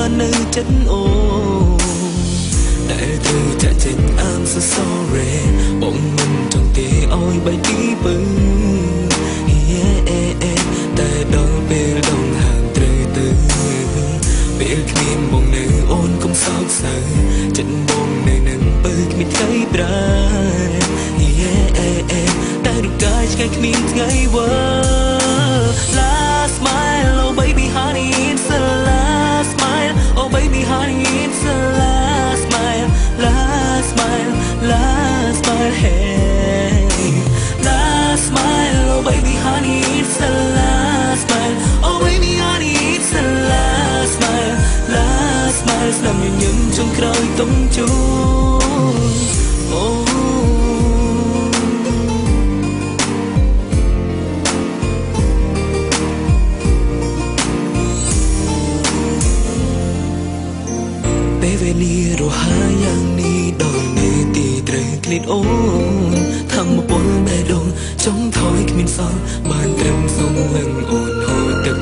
បាននៅចិត្តអូដែលធ្វើចាក់ចេញ I'm so sorry បងមិនចង់ទេឲ្យបែកពីពឹងតែដល់ពេលដងហាងត្រូវទៅពេលគ្មានបងនៅអូនកុំសោកសៅចិត្តបងនៅនឹងពើគ្មានថ្ងៃប្រាតែរូបកាយឆ្ងាយគ្មានថ្ងៃវ៉ា Last smile oh baby honey it's the last smile oh baby honey it's the last smile last smile last smile hey last smile oh baby honey it's the last smile oh baby honey it's the last smile last smile ស្នាមញញឹមចុងក្រោយទុំជួនអូពេលវេលារហ័សយ៉ាងនេះដល់នេទីត្រូវឃ្លាតអូនធម្មពលបេះដូងចង់ថយគ្មានសល់បានត្រឹមសុំលឹងអូនហូរទឹក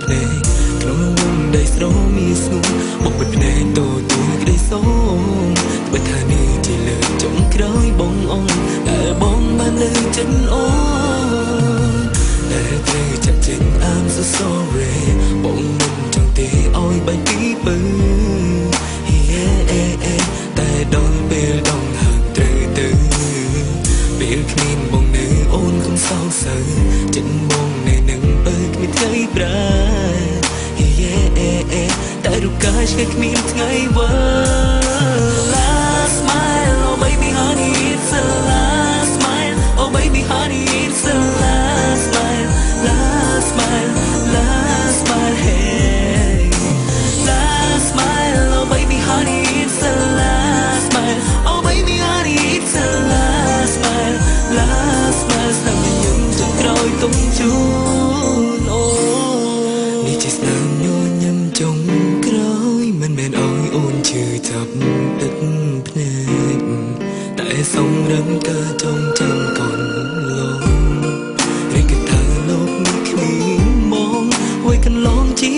ភ្នែកក្នុងវងដីស្រមីស្ងួនបុកបិទភ្នែកតូចក្ដីសូមបើថានេះជាលើកចុងក្រោយបងអងដែលបងបាននៅចិត្តអូនតែត្រូវចាក់ចេញ I'm so sorry បងមិនចង់ទេឲ្យបែកពីពឹងតែដល់ពេលដងហាងត្រូវទៅពេលគ្មានបងនៅអូនកុំសោកសៅចិត្តបងនៅនឹងបើគ្មានថ្ងៃប្រាតែរូបកាយឆ្ងាយគ្មានថ្ងៃវ៉ា Last smile oh baby honey it's the last smile oh baby honey it's the last smile last smile last smile hey last smile oh baby honey it's the last smile oh baby honey it's the last smile last smile ស្នាមញញឹមចុងក្រោយទុំជួនអូនេះជាស្នាមញញឹមចុងក្រោយមិនមែនឲ្យអូនឈឺចាប់ទឹកភ្នែកតែសំរឹងក៏ចងចាំកូនលោករីកថាលោកនេះគ្មានមកហើយកន្លងជា